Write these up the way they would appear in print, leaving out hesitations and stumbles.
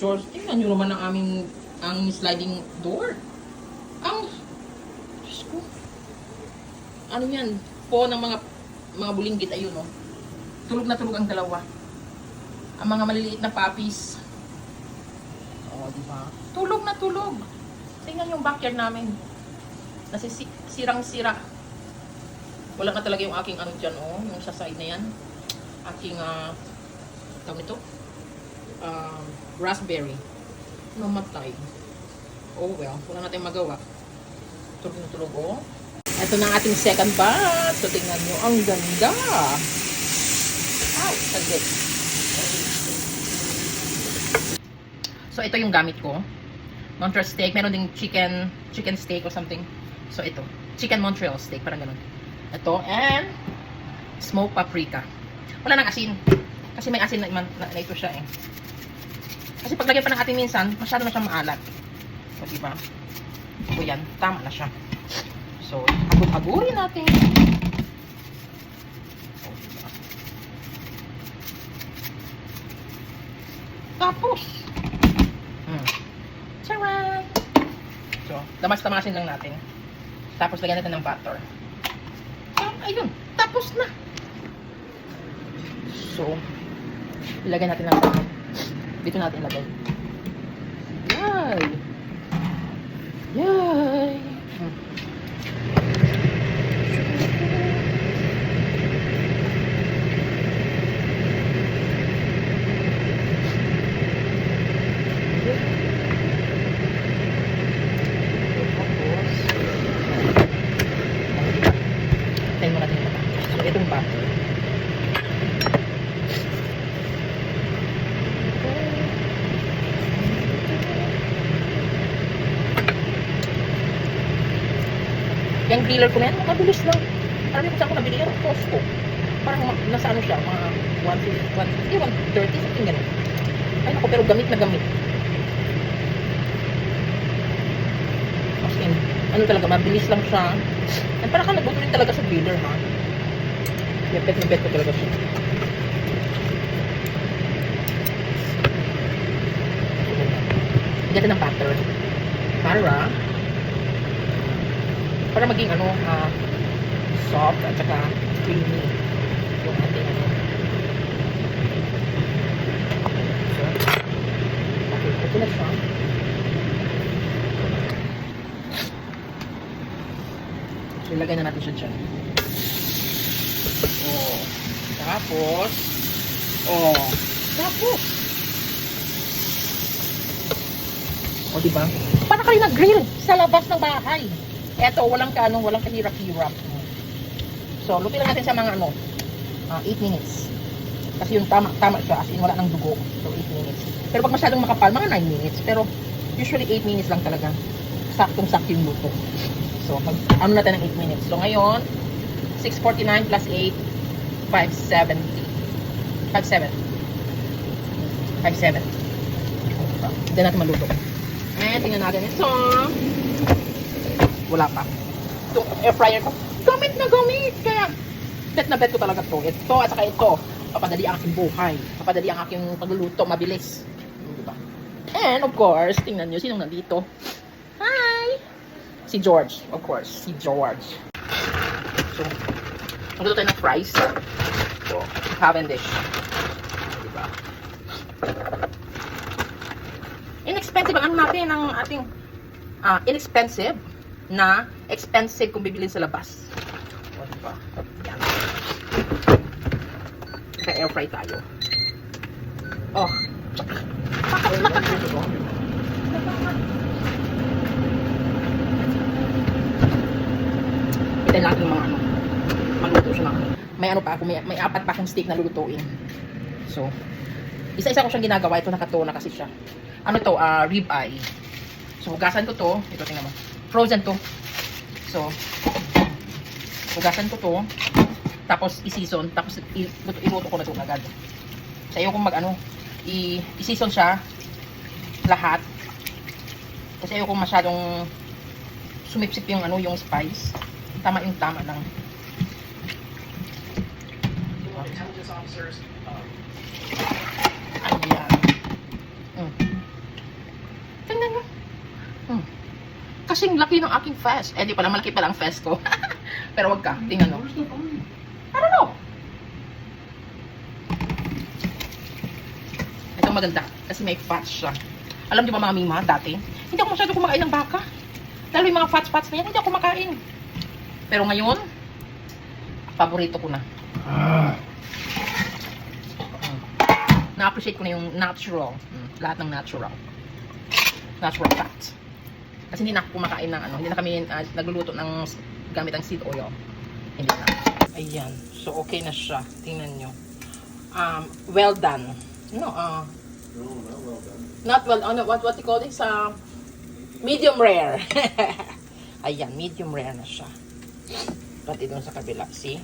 George, tingnan nyo naman ang sliding door. Diyos ko. Ano yan? Po ng mga bulinggit, ayun oh. Tulog na tulog ang dalawa. Ang mga maliliit na puppies. Oh, di ba? Tulog na tulog. Tingnan yung backyard namin. Sirang-sira. Wala nga talaga yung aking ano dyan, oh. Yung sa side na yan. Aking, tawag nito? Raspberry. Namatay. Oh well, wala natin magawa. Tulog na tulog, oh. Ito na ang ating second bath. So, tingnan nyo. Ang ganda. Ay, saglit. So, ito yung gamit ko. Montreal steak. Meron ding chicken steak or something. So, ito. Chicken Montreal steak. Parang ganun. Ito. And smoked paprika. Wala nang asin. Kasi may asin na ito siya eh. Kasi paglagyan pa ng atin minsan, masyado na siyang maalat. So, diba? So, yan. Tama na siya. So, hagod-hagurin natin. So, diba? Tapos, charan! So, damas-damasin lang natin. Tapos, lagyan natin ng butter. So, ayun. Tapos na. So, ilagay natin ng butter. Dito natin ilagay. Yay! Yay! Tayo mo natin yung mata. So, itong butter. Yung griller ko na yan, mabilis lang. Alam niyo kung saan ko nabili yan? Costco. Parang nasa ano siya, mga 130, something ganun. Ay naku, pero gamit na gamit. As in, ano talaga, mabilis lang siya. At parang ka nagbuto rin talaga sa griller, ha? Yapet na bet ko talaga siya. Bigyan natin ng butter. Para maging ano, soft at saka creamy yung ating ano. So, okay, ito na siya. So, ilagay na natin siya dyan. Tapos, diba? Para kayo nag-grill sa labas ng bahay. Eto, walang kahirap-hirap. So, lutuin lang natin sa mga 8 minutes. Kasi yung tama siya, as in wala nang dugo. So, 8 minutes. Pero pag masyadong makapal, mga 9 minutes. Pero, usually 8 minutes lang talaga. Saktong-sakto yung luto. So, ano natin ng 8 minutes. So, ngayon, 6:49 plus 8, 5:70. 5:7. Hindi natin maluto. And, tingnan natin ito. Wala pa. Itong air fryer ko, gamit na gamit. Kaya, bet na bet ko talaga to. Ito at saka ito. Papadali ang aking buhay. Papadali ang aking pagluluto. Mabilis. Diba? And, of course, tingnan nyo, sinong nandito? Hi! Si George. Of course, si George. So, magluto tayo ng fries. So, Cavendish. Diba? Inexpensive ang ano natin, ang ating inexpensive na expensive kung bibilin sa labas. O, diba? Yan. Kaya air fry tayo. Oh. Hintayin lang yung mga magluto siya na. May ano pa ako, may 4 pa akong steak na lulutuin. So, isa-isa ko siyang ginagawa. Ito nakatona kasi siya. Ano to? Rib eye. So, hugasan ko to. Ito, tingnan mo. Frozen to. So, hugasan ko to. Tapos, i-season. Tapos, iluto ko na ito agad. So, ayaw kong i-season siya lahat. Kasi ayaw kong masyadong sumipsip yung yung spice. Tama lang. Ayan. kasing laki ng aking fest. Eh, di pala, malaki pala ang fest ko. Pero wag ka, tingnan mo. I don't know. Ito maganda, kasi may fats siya. Alam di ba mga mima, dati, hindi ako masyado kumakain ng baka. Lalo yung mga fats na yan, hindi ako kumakain. Pero ngayon, paborito ko na. Na-appreciate ko na yung natural. Lahat ng natural. Natural fats. Kasi hindi na ako kumakain ng ano, hindi na kami nagluluto ng gamit ang seed oil. Hindi na. Ayan. So, okay na siya. Tingnan nyo. Well done. No, No, not well done. not well, what you call this? Medium rare. Ayan, medium rare na siya. Pati doon sa kabila, see?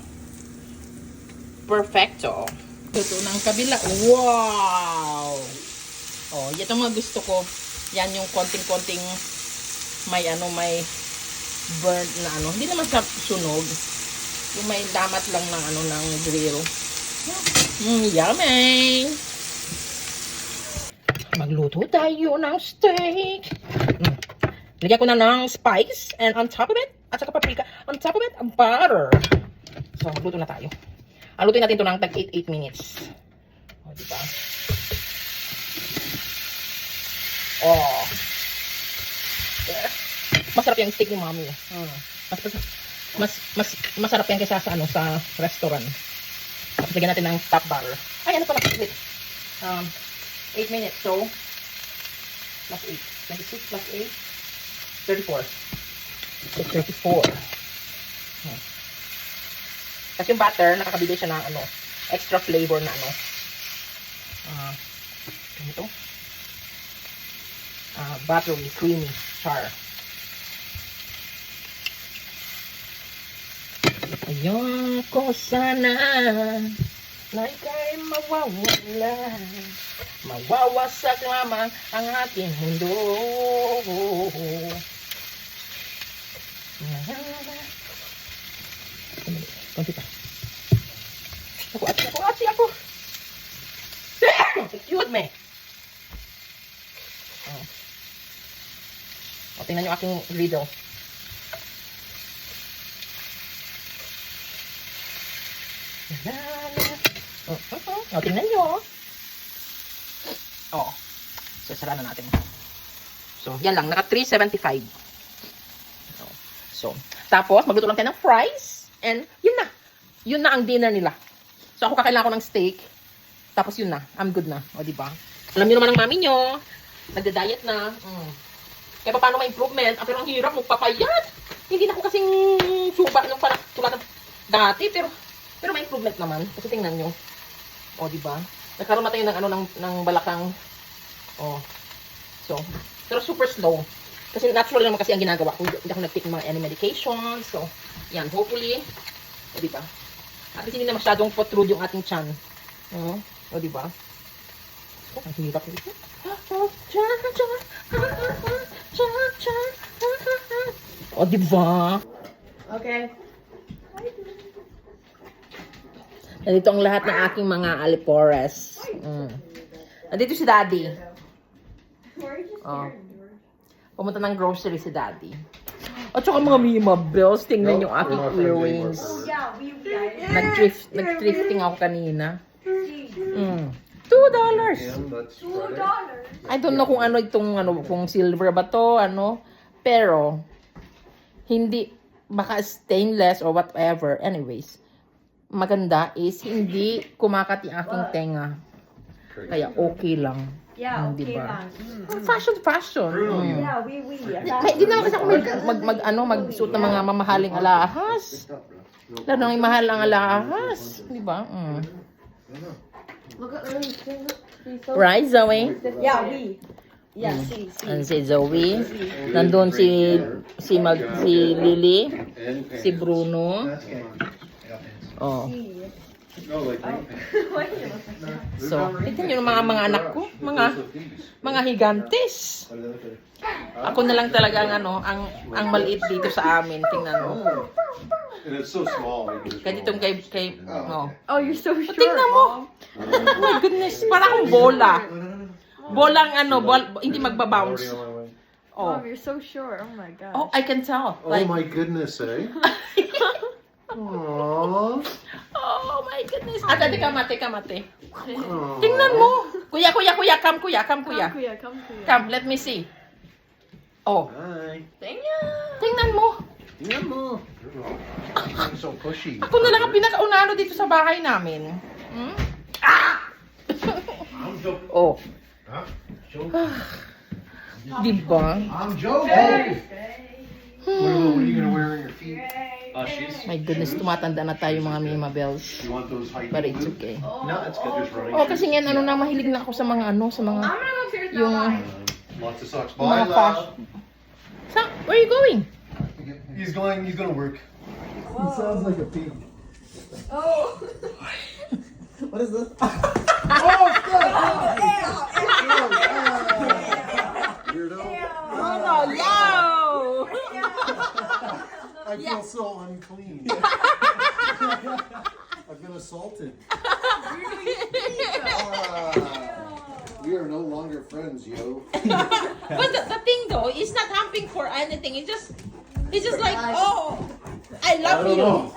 Perfecto. Ito ng kabila. Wow! Oh, ito mga gusto ko. Yan yung konting-konting may burnt na ano. Hindi naman sa sunog. Yung may damat lang ng ng grill. Yummy! Magluto tayo ng steak. Lagyan ko na ng spice and on top of it, at saka paprika, on top of it, butter. So, magluto na tayo. Alutin natin ito ng tag 8 minutes. O, diba? Oh. Yeah. Masarap yung steak ni Mommy. Masarap yan kaysa sa sa restaurant. Tapos lagyan natin ng top butter. Ay, ano pala? Wait. 8 minutes. So, plus 8. 26 plus 8. 34. So, 34. Kasi yung butter, nakakabigay siya ng extra flavor na ito. Buttery, creamy, char. Ayun ko sana na ika'y mawawala. Mawawasak lamang ang ating mundo. Konti pa. Ako. Excuse me. O, tingnan nyo aking griddle. O, tingnan nyo. O. So, sara na natin. So, yan lang. Naka 375. So, tapos, magluto lang tayo ng fries. And, yun na. Yun na ang dinner nila. So, ako kakailangan ko ng steak. Tapos, yun na. I'm good na. O, diba? Alam niyo naman ang mami nyo. Nagda-diet na. Kaya pa paano may improvement? Pero ang hirap magpapayat. Hindi na ako kasing suba nung tulad ng dati. Pero may improvement naman. Kasi tingnan nyo. O, diba? Nagkaroon na tayo ng balakang. O. So, pero super slow. Kasi natural naman kasi ang ginagawa ko. Hindi ako nag-take ng mga any medication. So, yan. Hopefully. O, diba? At least hindi na masyadong protrude yung ating chan. O, diba? O, ang hirap ito. O, diba? Okay. Nandito ang lahat ng aking mga alipores. Nandito si Daddy. Oh. Pumunta ng grocery si Daddy. At saka mga Mima Bells, tingnan yung aking earrings. Nag-thrifting ako kanina. $2. I don't know kung ano itong kung silver ba to, pero hindi baka stainless or whatever. Anyways, maganda is hindi kumakat yung aking tenga. Kaya okay lang. Yeah, okay diba? lang. Fashion. Yeah, we. Kaya di naman kasi ako magsuot ng mga mamahaling alahas. Lalo nang mahal ang alahas. Di ba? Right, Zoe? Yeah, we. Yeah, see. And si Zoe. Nandun si Lily. Si Bruno. Oh. So, ito yung mga anak ko. Mga higantes. Ako na lang talaga ang maliit dito sa amin. Tingnan mo. And it's so small. Kaya ditong kay Oh, you're so short. Tingnan mo. Oh my goodness. Para akong bola. Bolang hindi magbabounce. Oh. Mom, you're so short. Oh my gosh. Oh, I can tell. Oh Like, my goodness, eh? Aww. oh my goodness. Ah, teka mate. Aw. Tingnan mo. Kuya, come kuya. Come, Kuya. Come, Kuya. Come, let me see. Oh, Hi. tingnan mo. Tingnan mo. You're so pushy. Ako na lang ang pinakaunano dito sa bahay namin. Hmm? Ah! I'm joking. Oh, Huh? Joking. diba? I'm joking. What are you gonna wear on your feet? My goodness, tumatanda na tayo mga Mima Bells. You want those high But heel it's boots? okay. No, it's good. Just running. Oh, kasi nga, ano na, mahilig na ako sa mga yung, Lots of socks. mga Bye, fashion. love. Where are you going? He's gonna work. He sounds like a pig. Oh. What is this? Weirdo. I feel so unclean. I've been assaulted. We are no longer friends, yo. But the thing though, it's not humping for anything. It's just like, oh, I I love don't you. know.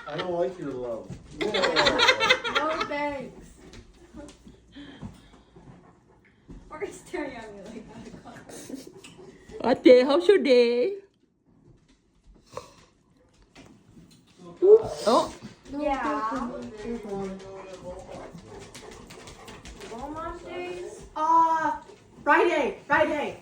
I don't like your love. Whoa. No thanks. Why are you staring at me like that? Ate, how's your day? Oh, Yeah. Walmart days? Friday. Friday?